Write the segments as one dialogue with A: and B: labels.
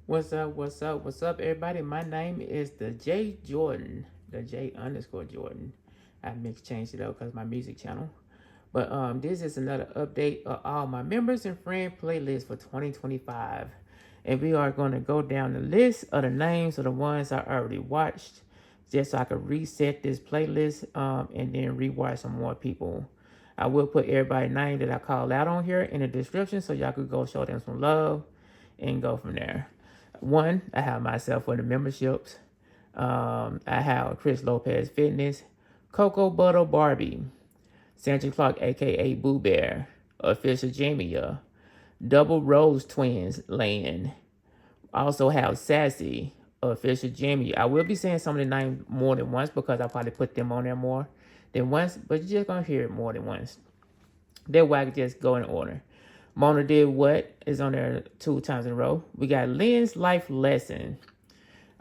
A: What's up? What's up? What's up, everybody? My name is the J Jordan, the J underscore Jordan. I meant to change it up because my music channel. But this is another update of all my members and friend playlists for 2025, and we are going to go down the list of the names of the ones I already watched, just so I can reset this playlist and then rewatch some more people. I will put everybody's name that I call out on here in the description so y'all could go show them some love and go from there. One, I have myself for the memberships. I have Chris Lopez Fitness, Cocoa Butter Barbie, Sandra Clark, aka Boo Bear, Official Jamia, Double Rose Twins Land. Also have Sassy, Official Jamie. I will be saying some of the names more than once because I probably put them on there more than once, but you're just gonna hear it more than once. That way I can just go in order. Mona Did What is on there 2 times in a row. We got Lynn's Life Lesson.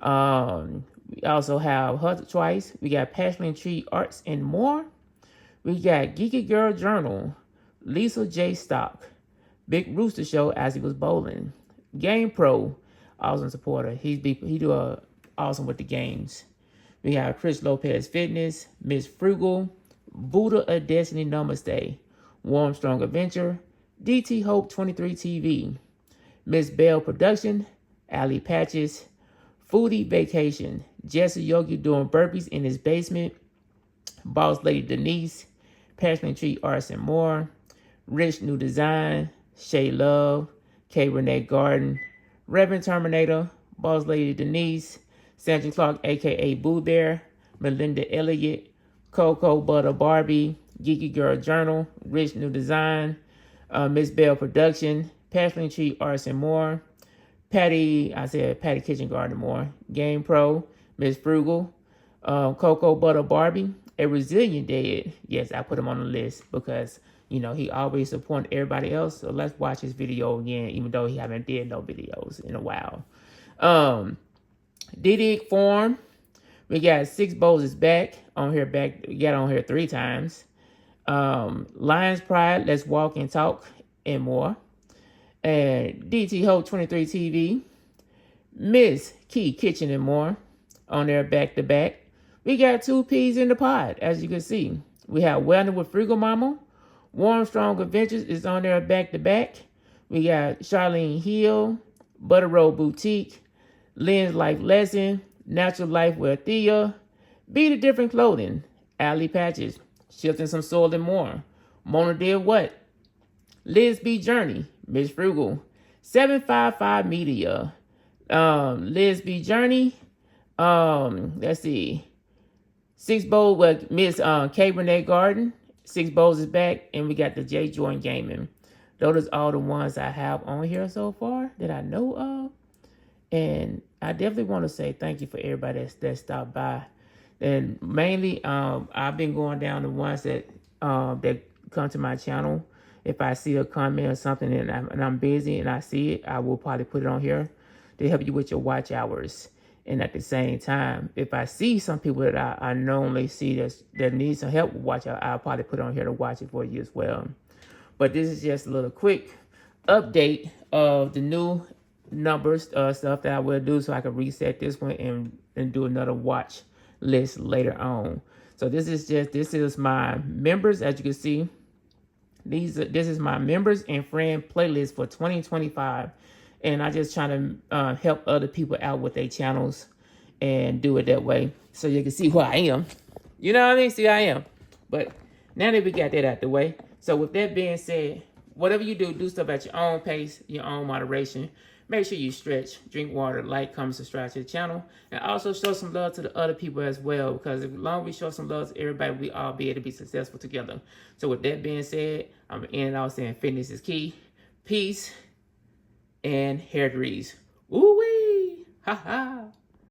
A: We also have Hustle Twice. We got Passion Tree Arts and More. We got Geeky Girl Journal. Lisa J. Stock. Big Rooster Show as he was bowling. Game Pro. Awesome supporter. He do awesome with the games. We have Chris Lopez Fitness. Miss Frugal. Buddha of Destiny Namaste. Warm Strong Adventure. DT Hope 23 TV, Miss Bell Production, Ali Patches, Foodie Vacation, Jesse Yogi doing burpees in his basement, Boss Lady Denise, Passion Tree Arts and More, Rich New Design, Shay Love, K Renee Garden, Reverend Terminator, Boss Lady Denise, Sandra Clark aka Boo Bear, Melinda Elliott, Cocoa Butter Barbie, Geeky Girl Journal, Rich New Design, Miss Bell Production, Passion Tree Arts and More, Patty Kitchen Garden More, Game Pro, Miss Frugal, Cocoa Butter Barbie, A Resilient Dead. Yes, I put him on the list because, he always supported everybody else. So let's watch his video again, even though he haven't did no videos in a while. Diddy Form. We got Six Bowls is back on here. We got on here 3 times. Lions Pride, Let's Walk and Talk and More. And DT Hope 23 TV. Miss Key Kitchen and More on there back to back. We got 2 peas in the pod, as you can see. We have Wellness with Frugal Mama. Warm Strong Adventures is on there back to back. We got Charlene Hill, Butter Roll Boutique, Lynn's Life Lesson, Natural Life with Thea, Be the Different Clothing, Ali Patches, Shifting Some Soil and More, Mona Did What, Liz B Journey, Miss Frugal, 755 Media, Liz B Journey, let's see, Six Bowls with Miss K Renee Garden, Six Bowls is back, and we got the J Jordan Gaming. Those are all the ones I have on here so far that I know of. And I definitely want to say thank you for everybody that stopped by. And mainly, I've been going down the ones that come to my channel. If I see a comment or something and I'm busy and I see it, I will probably put it on here to help you with your watch hours. And at the same time, if I see some people that I normally see that need some help with watch out, I'll probably put it on here to watch it for you as well. But this is just a little quick update of the new numbers stuff that I will do so I can reset this one and do another watch list later on. So this is my members, as you can see. This is my members and friend playlist for 2025, and I just try to help other people out with their channels and do it that way so you can see who I am. You know what I mean? See who I am. But now that we got that out the way, so with that being said, whatever you do stuff at your own pace, your own moderation. Make sure you stretch, drink water, like, comment, subscribe to the channel, and also show some love to the other people as well, because as long as we show some love to everybody, we all be able to be successful together. So with that being said, I'm going to end off saying fitness is key, peace, and hair grease. Ooh-wee! Ha-ha!